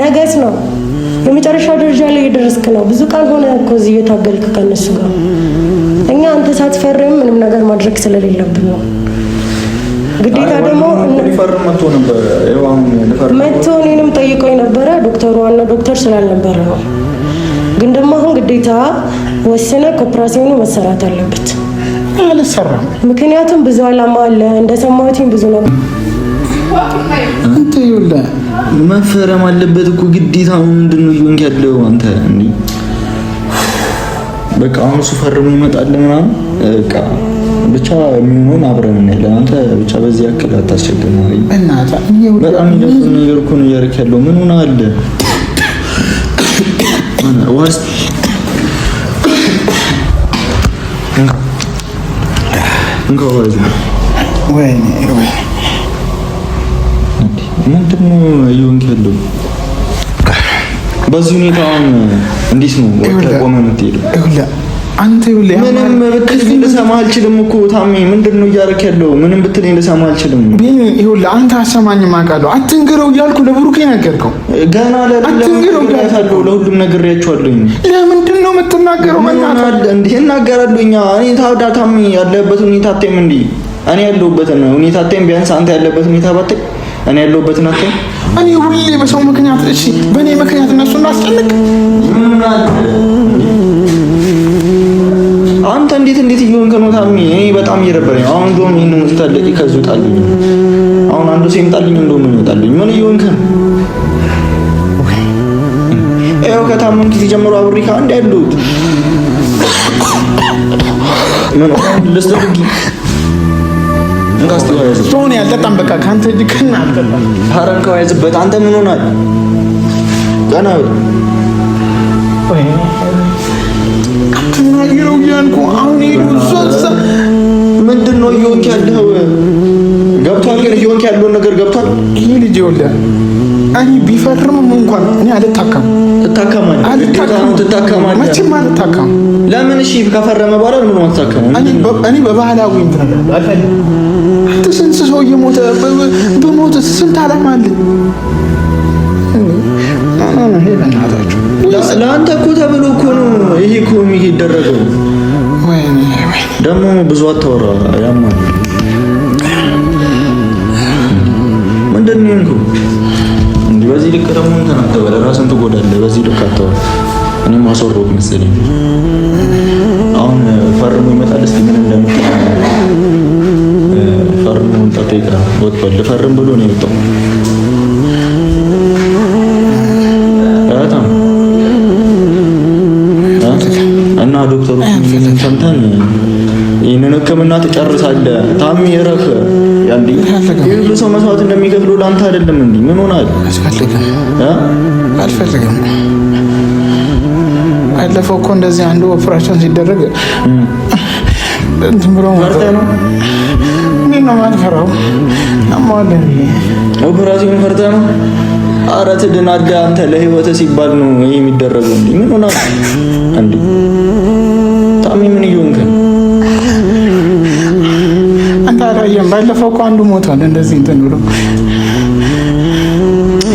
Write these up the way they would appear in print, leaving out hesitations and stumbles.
ነገስ ነው የመጨረሻው ደረጃ ላይ የደረስክ ነው። ብዙ ቃል ሆነ እኮ እዚህ እየታገልክ ከነሱ ጋር። እኛ አንተ ሳትፈርም ምንም ነገር ማድረግ ስለሌለብን ነው። ግዴታ ደግሞ መጥቶ እኔንም ጠይቆኝ ነበረ። ዶክተሩ ዋና ዶክተር ስላልነበረ ነው። ግን ደግሞ አሁን ግዴታ ወስነ ኦፕራሲዮኑ መሰራት አለበት። አልሰራም። ምክንያቱም ብዙ አላማ አለ። እንደሰማሁትኝ ብዙ ነው። አንተ ይውላ መፈረም አለበት እኮ ግዴታ ነው። ምንድነው ይሆን ያለው አንተ እንዴ? በቃ አሁን እሱ ፈርሞ ይመጣል ምናምን በቃ ብቻ የሚሆነውን አብረን እናያለን። አንተ ብቻ በዚህ ያክል አታስቸግር ነው። በጣም ይደርኩን ነገር እኮ ነው እያደረክ ያለው። ምን ሆነ አለ ዋስ እንኳን ወይኔ ምንድነው ይሆን ያለው? በዚህ ሁኔታ እንዴት ነው ቆመ የምትሄደው? አንተ ይኸውልህ ምንም ብትለኝ ልሰማ አልችልም እኮ ታሜ። ምንድነው እያደረክ ያለው? ምንም ብትለኝ ልሰማ አልችልም። ይኸውልህ አንተ አሰማኝም አውቃለሁ። አትንገረው እያልኩ ለብሩኬ ነገርከው። ገና ለሁሉም ነግሬያቸዋለሁ። ለምንድን ነው የምትናገረው? መናታል እንዴ? እናገራለሁኝ። እኔ ታሜ ያለበት ሁኔታ አትይም እንዴ? እኔ ያለሁበትን ሁኔታ አትይም? ቢያንስ አንተ ያለበት ሁኔታ ባትይ እኔ ያለሁበትን አትይም? እኔ ሁሌ በሰው ምክንያት እሺ፣ በእኔ ምክንያት እነሱ እንዳስጨንቅ አንተ እንዴት እየሆንክ ነው ታሜ? እኔ በጣም እየረበረኝ አሁን። እንደውም ይሄንን ስታለቂ ከዚህ ወጣልኝ። አሁን አንዱ ሲምጣልኝ እንደውም ምን ይወጣልኝ? ምን እየሆንክ ነው? ይኸው ከታመምክ ጊዜ ጀምሮ አብሬካ አንድ ያሉት ምን ልስተርጊ ቶኒ አልጠጣም። በቃ ካንተ እጅ ከና አልጠጣም። ሀረንካው ያዝበት። አንተ ምን ሆናል? ገና አትናገረው እያልኩ አሁን ምንድን ነው እየሆንክ ያለው? ገብቷል? ግን እየሆንክ ያለውን ነገር ገብቷል? ይሄ ልጅ ይኸውልህ እኔ ቢፈርምም እንኳን እኔ አልታከም። ትታከማለህ? መቼም አልታከም። ለምን? እሺ ከፈረመ በኋላ ምን አትታከም? እኔ በባህላዊ እንትን አልፈልግም። አንተ ስንት ሰው እየሞተ በሞተ ስንት ዓላማ አለ። ለአንተ እኮ ተብሎ እኮ ነው ይሄ እኮ የሚደረገው። ወይኔ ደግሞ ብዙ አታወራ። ያማል። ምንድን ነው እንዴ? በዚህ ልክ ደግሞ እንትን አትበል። ራስን ትጎዳለህ። በዚህ ልክ አታወራ። እኔም ማስወሮት መሰለኝ። አሁን ፈርሞ ይመጣል። እስኪ ምን እንደምትል ፈርሞ መምጣቱ ይቀራል። ወጥቷል። ልፈርም ብሎ ነው የወጣው። እና ዶክተሩ ሰምተን ይህንን ሕክምና ትጨርሳለህ ታሜ እረፍ። ያንዴ ይሁሉ ሰው መስዋዕት እንደሚከፍለው ለአንተ አይደለም እንዴ? ምን ሆናል? አልፈልግም። አለፈው እኮ እንደዚህ አንዱ ኦፕሬሽን ሲደረግ እንትን ብሎ ፈርተህ ነው? እንዴት ነው የማልፈራው? አማለን ኦፕሬሽን ፈርተህ ነው? ኧረ ትድናለህ አንተ። ለህይወትህ ሲባል ነው ይሄ የሚደረገው እንዴ? ምን ሆናል እንዴ? ታሜ ምን እየሆንክ ነው? አንተ አላየህም? ባለፈው እኮ አንዱ ሞቷል እንደዚህ እንትን ብሎ።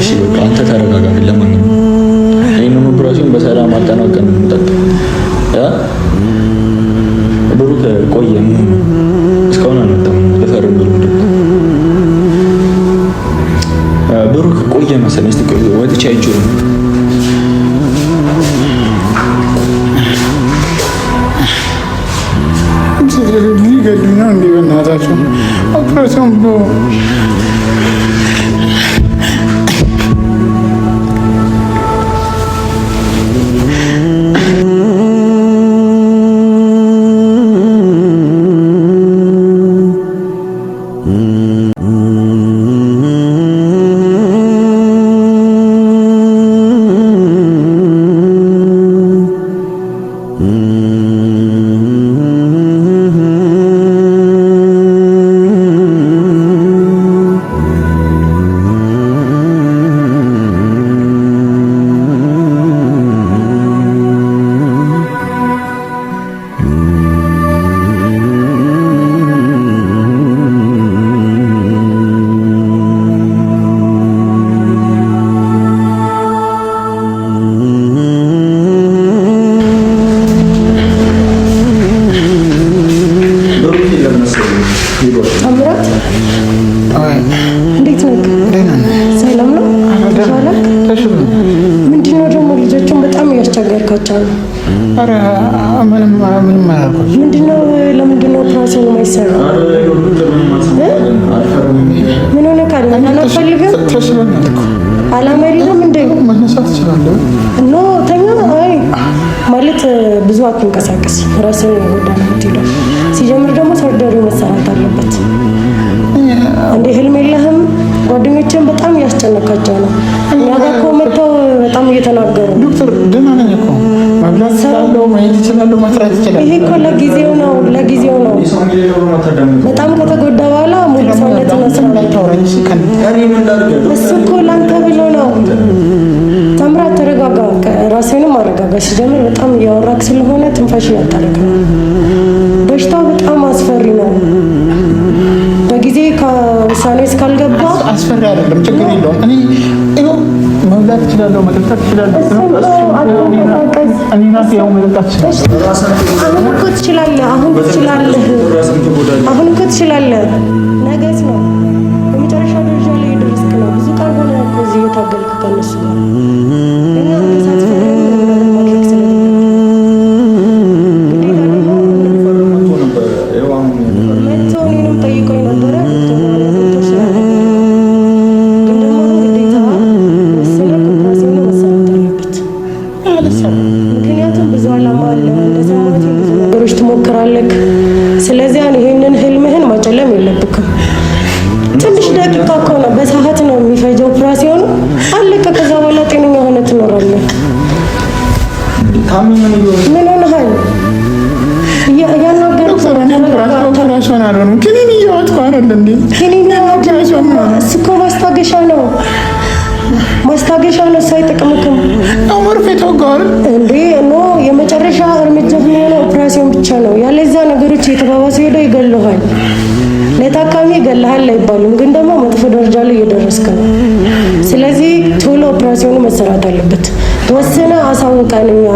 እሺ በቃ አንተ ተረጋጋ። ለማንኛውም ይሄንን ኦፕሬሽን በሰላም አጠናቀን እንጠብቅ። ብሩክ ቆየ እስካሁን አልመጣም። ልፈርም ብሎ ብሩክ ቆየ መሰለኝ። እስቲ ቆይ ወጥቼ አይቼው ሊገሉኝ ነው እንዴ? በእናታቸው ኦፕሬሽን ብሎ ምንድነው ደግሞ ልጆቹን በጣም እያስቸገርካቸው ነው። ኧረ ምንም አያልኩም። ምንድነው ለምንድነው ኦፕራሲዮን የማይሰራው? ምን ሆነ ካለ አልፈልግም ተሽሎኛል እኮ አላማ የለም እንዴ? መነሳት እችላለሁ። ኖ ተኛ። አይ ማለት ብዙ አትንቀሳቀስ፣ ራስን ይጎዳል የምትሄደው። ሲጀምር ደግሞ ሰርጀሪ መሰራት አለበት። እንዴ ህልም የለህም? ጓደኞችን በጣም እያስጨነቃቸው ነው። እኛ ጋር እኮ መጥተው በጣም እየተናገሩ ዶክተር ደህና ነኝ እኮ መብላት እችላለሁ፣ ማየት እችላለሁ፣ መስራት እችላለሁ። ይሄ እኮ ለጊዜው ነው፣ ለጊዜው ነው። በጣም ከተጎዳ በኋላ ሙሉ ሰውነት መስራት ታውራኝ ሲከን እሱ እኮ ላንተ ብሎ ነው። ተምራ ተረጋጋ፣ ራስህንም አረጋጋ። ሲጀምር በጣም እያወራክ ስለሆነ ትንፋሽ ያጣልክ ነው። በሽታው በጣም አስፈሪ ነው። በጊዜ ከውሳኔ እስካልገባ አስፈሪ አይደለም፣ ችግር የለውም። እኔ ይኸው መብላት እችላለሁ፣ መጠጣት እችላለሁ። እኔ ናት ያው መጠጣት እችላለሁ። አሁን እኮ ትችላለህ፣ አሁን ትችላለህ፣ አሁን እኮ ትችላለህ። ነገስ ነው የመጨረሻ ደረጃ ላይ የደረስክ ነው። ብዙ ቃል ሆነ እኮ እዚህ የታገልክ ከነሱ ጋር እና ተሳትፈህ ማድረግ ስለዚህ ይሄንን ህልምህን ማጨለም የለብክም። ትንሽ ደቂቃ እኮ ነው፣ በሰዓት ነው የሚፈጀው ኦፕራሲዮኑ። አለቀ። ከዛ በኋላ ጤነኛ ሆነ ትኖራለህ። ምን ሆነሃል? እሱ እኮ ማስታገሻ ነው፣ ማስታገሻ ነው። እሱ አይጠቅምክም እንዴ? ኖ የመጨረሻ እርምጃ የሚሆነው ኦፕራሲዮን ብቻ ነው። ያለዛ ነገሮች የተባባሱ ሄደው ይገሉሃል። ለታካሚ ይገላሃል አይባሉም፣ ግን ደግሞ መጥፎ ደረጃ ላይ እየደረስክ ነው። ስለዚህ ቶሎ ኦፕራሲዮኑ መሰራት አለበት። ወስነ አሳውቀን እኛ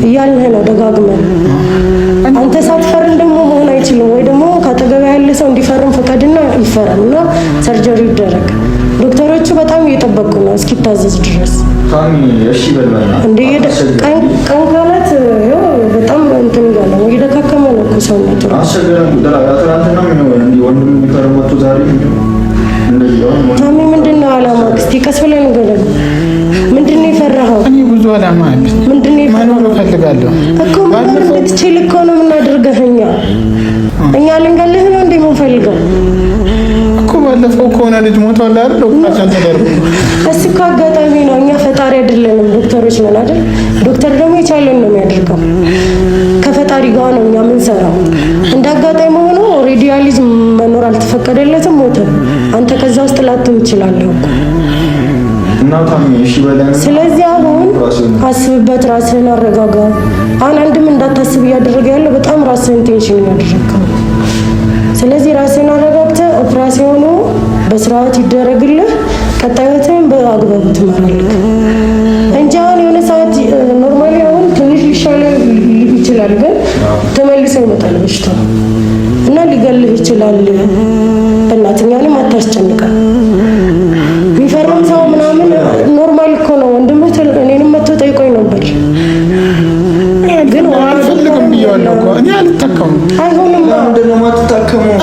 እያልንህ ነው ደጋግመን። አንተ ሳትፈርም ደግሞ መሆን አይችልም። ወይ ደግሞ ካጠገብ ያለ ሰው እንዲፈርም ፈቃድና ይፈረም እና ሰርጀሪ ይደረግ። ዶክተሮቹ በጣም እየጠበቁ ነው እስኪታዘዝ ድረስ። እንዴ ቀን ካላት በጣም እንትን እያለ ነው፣ እየደካከመ ነው እኮ ሰውነቱ። ታሚ ምንድን ነው አላማ? እስኪ ቀስ ብለን ንገረን። ምንድን ነው የፈራኸው? እኔ ብዙ አላማ አለ። ምንድን ነው የፈራኸው? እፈልጋለሁ እኮ መኖር እንድትችል እኮ ነው የምናደርገህ እኛ ልንገልህ ነው እንዴ የምንፈልገው እኮ። ባለፈው ከሆነ ልጅ ሞቷል አይደል? ኦፕራሽን ተደርጎ እሱ እኮ አጋጣሚ ነው። እኛ ፈጣሪ አይደለንም፣ ዶክተሮች ነን አይደል? ዶክተር ደግሞ የቻለውን ነው የሚያደርገው። ከፈጣሪ ጋር ነው እኛ የምንሰራው። እንደ አጋጣሚ ሆኖ ሬዲያሊዝ መኖር አልተፈቀደለትም፣ ሞተ። አንተ ከዛ ውስጥ ላትም ትችላለህ እኮ። ስለዚህ አሁን አስብበት፣ ራስህን አረጋጋ። አሁን አንድም እንዳታስብ እያደረገ ያለው በጣም ራስህን ቴንሽን እያደረግከው። ስለዚህ ራስህን አረጋግተህ ኦፕራሲዮኑ በስርዓት ይደረግልህ፣ ቀጣዩትን በአግባቡ ትመራለህ እንጂ አሁን የሆነ ሰዓት ኖርማሊ አሁን ትንሽ ሊሻለ ይችላል፣ ግን ተመልሶ ይመጣል በሽታው እና ሊገልህ ይችላል። እናትኛንም አታስጨንቀን። የሚፈርም ሰው ምናምን ኖርማል እኮ ነው። ወንድምህ እኔንም መጥቶ ጠይቆኝ ነበር፣ ግን አልፈልግም ብዬዋለሁ እኮ። እኔ አልታከምም። አይሆንም።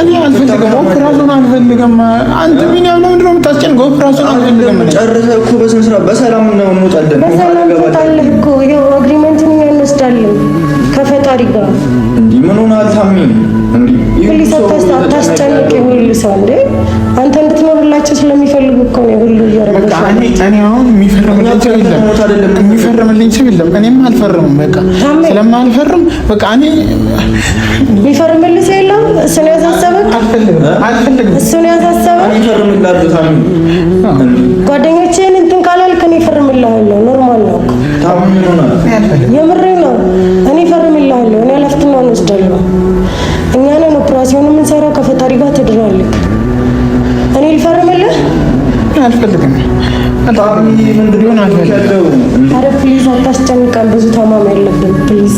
እኔ አልፈልግም፣ ኦፕራሲዮን አልፈልግም። አንተ ቢኒያም ለምንድን ነው የምታስጨንቀው? ኦፕራሲዮን አልፈልግም። ጨርሰህ እኮ በስንት ስራ በሰላም ነው እንወጣለን። በሰላም ትወጣለህ እኮ። ይኸው አግሪመንቱን እኛ እንወስዳለን ከፈጣሪ ጋር። እንዲህ ምን ሆነሃል ታሚ? ፕሊስ አታስጨንቅ። ሁሉ ሰው እንዴ አንተ እንድትኖርላቸው ስለሚፈልጉ እኮ ነው ሁሉ እያረጋጋ። እኔ አሁን የሚፈርምልኝ ሰው የለም። እኔም አልፈርምም። በቃ ስለማልፈርም በቃ እኔ የሚፈርምልህ ሰው የለም። እሱን ያሳሰበክ አልፈልግም። እሱን ያሳሰበክ ጓደኞቼን እንትን ካላልክ እኔ እፈርምልሃለሁ። ኖርማል ነው እኮ የምሬ ነው። እኔ እፈርምልሃለሁ። እኔ ኃላፊነቱን ወስዳለሁ። እኛ ነን ኦፕራሲዮን የምንሰራው፣ ከፈጣሪ ጋር ትድራለህ። እኔ ልፈርምልህ? አልፈልግም። ኧረ ፕሊዝ አታስጨንቀን። ብዙ ታማሚ ያለብን ፕሊዝ።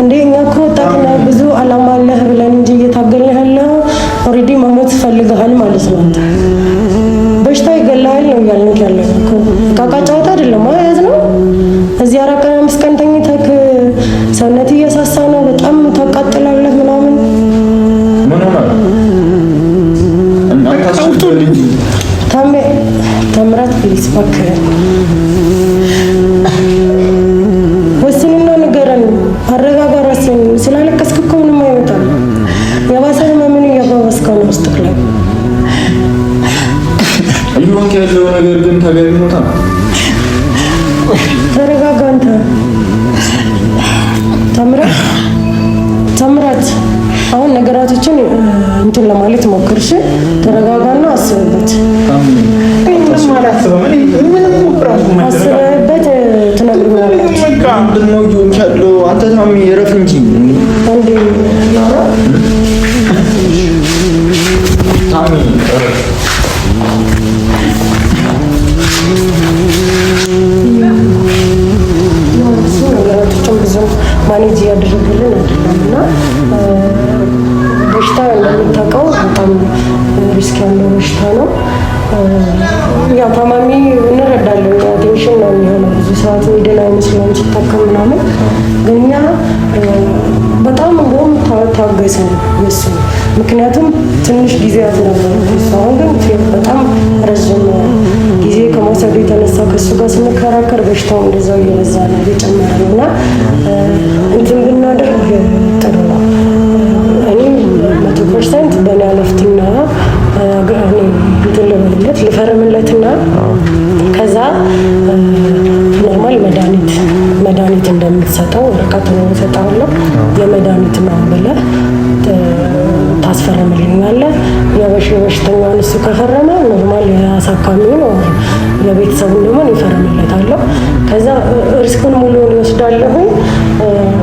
እንዴ እኛ እኮ ወጣት ነህ፣ ብዙ አላማ አለህ ብለን እንጂ እየታገልንህ ያለው ኦልሬዲ መሞት ፈልገሃል ማለት ነው። አንተ በሽታው ይገላል ነው እያልን ፕሊዝ እባክህ ወስንና ንገረን። አረጋጋ ራስህን። ስላለቀስክ እኮ ምንም አይመጣም። የባሰ ህመምን እያባባስከው ነው ውስጥህ ላይ። እየሆንክ ያለው ነገር ግን ተገቢ ነው። ተረጋጋ አንተ። ታምራት አሁን ነገራቶችን እንትን ለማለት ሞክርሽ። ተረጋጋና አስብበት። አስብበት ትነግሩኛላችሁ። ምንድን ነው እየሆንክ ያለው አንተ? ታሚ እረፍ እንጂ አንዴ ታሚ እረፍ። ነገራቶችን ብዙ ማኔጅ እያደረግልን አይደለም እና በሽታ እንደምታውቀው በጣም ሪስክ ያለው በሽታ ነው። ያው ታማሚ እንረዳለን። ቴንሽን ነው የሚሆነው። ብዙ ሰዓት ሄደን አይመስለውም ሲታከም ምናምን። ግን እኛ በጣም እንደውም ታገሰን የሱ ምክንያቱም ትንሽ ጊዜ ያዝናለው። አሁን ግን በጣም ረዥም ጊዜ ከመውሰዱ የተነሳ ከእሱ ጋር ስንከራከር በሽታው እንደዛው እየበዛ ነው እየጨመረ ነው እና እንትን ብናደርግ ጥሩ ነው። እኔም 100% በእኔ አለፍትና እንትን ልበልለት ልፈርምለትና ከዛ ኖርማል መድኃኒት እንደምትሰጠው ወረቀት ነው እሰጥሃለሁ። የመድኃኒት ነው ብለህ ታስፈርምልኛለህ። የበሽተኛውን እሱ ከፈረመ ኖርማል የአሳካሚ ነው የቤተሰቡን ደግሞ ይፈርምለታለሁ። ከዛ ሪስኩን ሙሉ ይወስዳለሁ።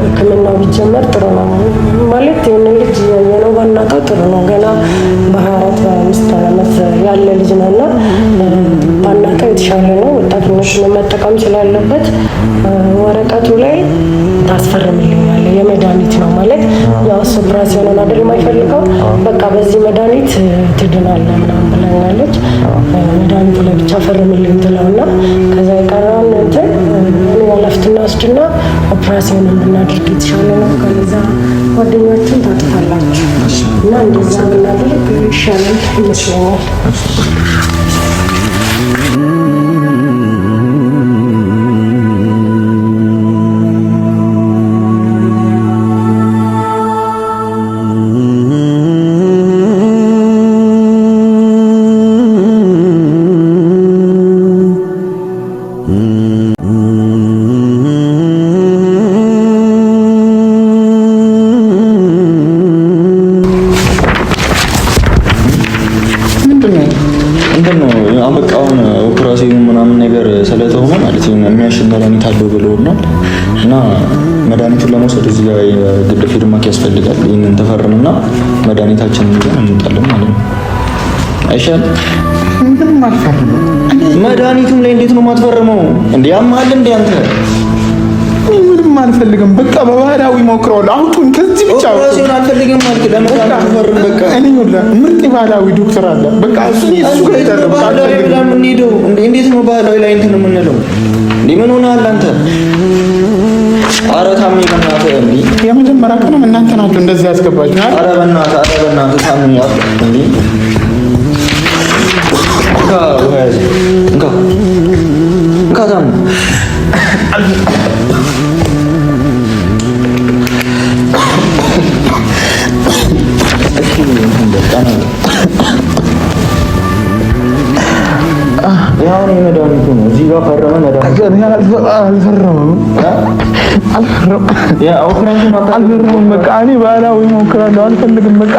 ሕክምናው ቢጀመር ጥሩ ነው ማለት ይህን ልጅ የነው ባናውቀው ጥሩ ነው። ገና በ24 በ25 ዓመት ያለ ልጅ ነው እና ባናውቀው የተሻለ ነው። ወጣትነቱን መጠቀም ስላለበት ወረቀቱ ላይ ታስፈርምልኛለህ። የመድኃኒት ነው ማለት ያው እሱ ኦፕራሲዮንን አይደል የማይፈልገው በቃ በዚህ መድኃኒት ትድናለህ ምናምን ብላኛለች። መድኃኒቱ ላይ ብቻ ፈርምልኝ ትለውና ከዛ የቀረውን እንትን እኔ ያለፍትና ወስድና ኦፕራሲዮን እንድናደርግ የተሻለ ነው። ከዛ ጓደኛችሁን ታጥፋላችሁ እና እንደዛ ብናደርግ ይሻላል ይመስለኛል። አበቃውን ኦፕራሲዮን ምናምን ነገር ስለተሆነ ማለት ነው የሚያሽል መድኃኒት አለው ብለውናል እና መድኃኒቱን ለመውሰድ እዚህ ጋር ግድ ፊርማክ ያስፈልጋል። ይህንን ተፈርምና መድኃኒታችንን ይዘን እንወጣለን ማለት ነው። አይሻልም? ምንም አልፈርምም። መድኃኒቱም ላይ እንዴት ነው የማትፈርመው? እንዴ ያማል እንዴ አንተ? ምንም አልፈልግም። በቃ በባህላዊ ሞክረዋል። አውጡን ከዚህ ብቻ ኦፕራሲዮን አልፈልግም ማለት ለመድኃኒቱ ፈርም። በቃ እኔ ሁላ ምርጥ ባህላዊ ዶክተር አለ። በቃ እሱ ጋር ሄዳለሁ። ባህላዊ ብላ የምንሄደው እንዴት ነው ባህላዊ ላይ እንትን የምንለው? እንዴ ምን ሆነሃል አንተ? ኧረ ታሜ በእናትህ እንዴ የመጀመሪያ ቀን እናንተ ናችሁ እንደዚህ ያስገባችሁ። ኧረ በእናትህ ታሜ እንዴ እንካ ታሜ ያው ነው መድኃኒቱ ነው። እዚህ ጋር ፈረመ መድኃኒቱ አልፈረመም። በቃ እኔ ባህላዊ እሞክራለሁ። አልፈልግም በቃ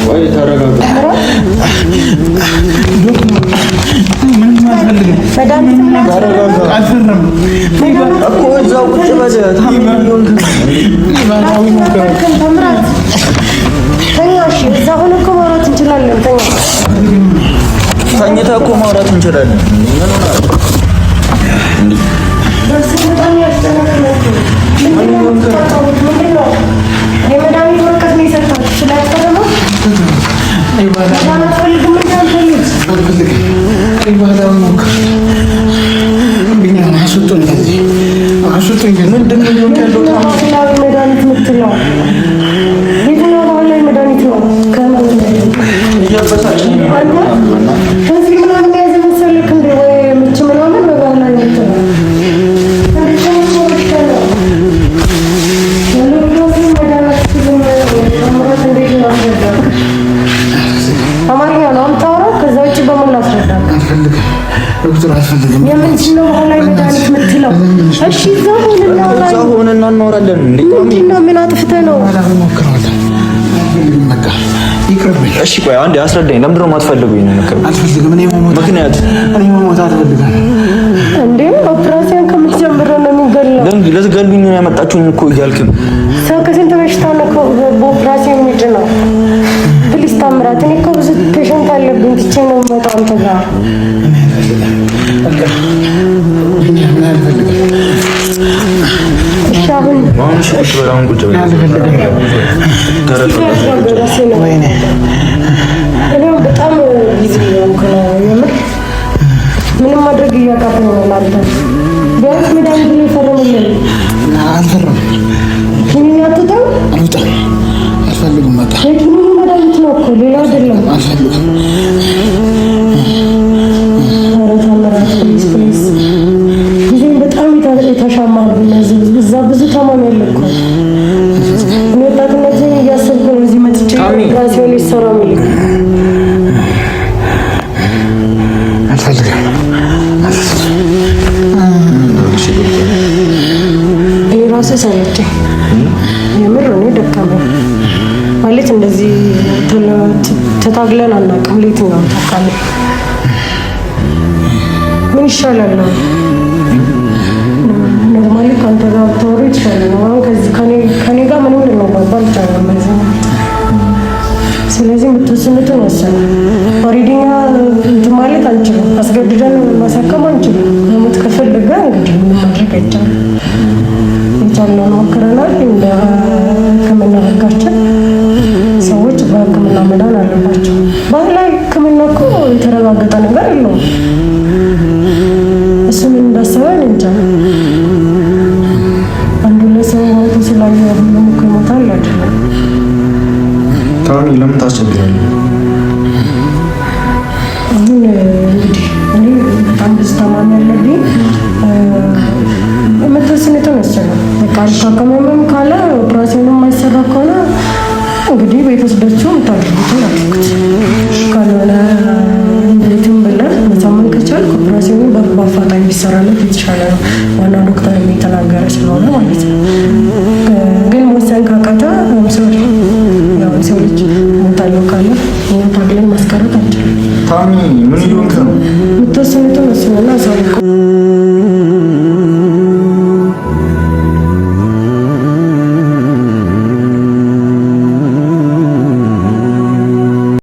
ወይ ተረጋጋ። እኮ እዛው ቁጭ በል ተኝተህ እኮ ማውራት እንችላለን። ምንድን ነው የምንድን ነው ላይ መድኃኒት የምትለው? እሺ እዛው ሆነና እናወራለን። ምንድን ነው? ምን አጥፍተህ ነው? እሺ ቆይ አንዴ አስረዳኝ። ለምንድን ነው የማትፈልጉኝ? ምክንያት እንዴ ኦፕራሲዮን ከምትጀምረው ነው የሚገለው። ልትገሉኝ ነው ያመጣችሁኝ እኮ እያልክ ነው። ሰው ከስንት በሽታ ነው በኦፕራሲዮን የሚድነው? ፕሊስ ታምራት። እኔ እኮ ብዙ ፔሸንት አለብኝ። ትቼ ነው የምመጣው አንተ ጋር። እሺ አሁን እኔም በጣም ጊዜ የምር ምንም ማድረግ እያቃተኝ ነው። ላንተ ቢያንስ መድኃኒት ነው የፈረሙልኝ። አልፈረም ኪኒን አትጠው አልፈልግም። በቃ የኪኒን መድኃኒት ነው እኮ ሌላ አይደለም። አልፈልግም። ኧረ ታምራት ፕሊዝ ፕሊዝ። ጊዜም በጣም የተሻማሉ እነዚህ እዛ ብዙ ታማሚ ያለ እኮ እኔ ወጣትነቴን እያሰብኩ ነው እዚህ መጥቼ ኦፕራሲዮን ሊሰራ የሚል አልፈልግም። እኔ ራሴ ሰለቸኝ የምር። እኔ ደከመኝ ማለት እንደዚህ ተታግለን አናውቅም። ለየትኛው ታካሚ ምን ይሻላል ነው? ኖርማሊ ከአንተ ጋር ብታወሩ ይሻላል ነው። አሁን ከኔ ጋር ምንም ልንባባል ይቻላል ማለት ነው። ስለዚህ የምትወስኑትን ወሰኑ። ኦሬዲኛ እንትን ማለት አንችልም፣ አስገድደን ማሳከም አንችልም። መሞት ከፈለገ እንግዲህ ምንም ማድረግ አይቻልም። የቻልነውን ሞክረናል። እንደ ሕክምና ሕጋችን ሰዎች በሕክምና መዳን አለባቸው። ባህላዊ ሕክምና እኮ የተረጋገጠ ነገር የለውም። እሱ ምን እንዳሰበ እንጃ። አንዱ ለሰው ሞቱ ስላየ ሁሉም እኮ ይሞታል አይደለም። ታኒ ለምን ታስቸግራለህ? አሁን እንግዲህ እኔ በጣም ብዙ ታማሚ ያለብኝ የምትወስኑትን ወስኑ። በቃ አልታከምም ካለ ኦፕራሲዮን የማይሰራ ከሆነ እንግዲህ ቤት ወስዳችሁ የምታደርጉትን አድርጉት። ካልሆነ ቤትም ብለን መሳመን ከቻልክ ኦፕራሲዮኑ በአፋጣኝ ቢሰራለት የተሻለ ነው። ዋና ዶክተር የተናገረ ስለሆነ ማለት ነው። ግን መወሰን ካቃተ ሶሪ ያው ሰው ልጅ ሞታለሁ ካለ እኛም ታግለን ማስቀረት አንችልም። ታሚ ምን ይሆንክ ነው? የምትወስኑትን ወስኑና ሰው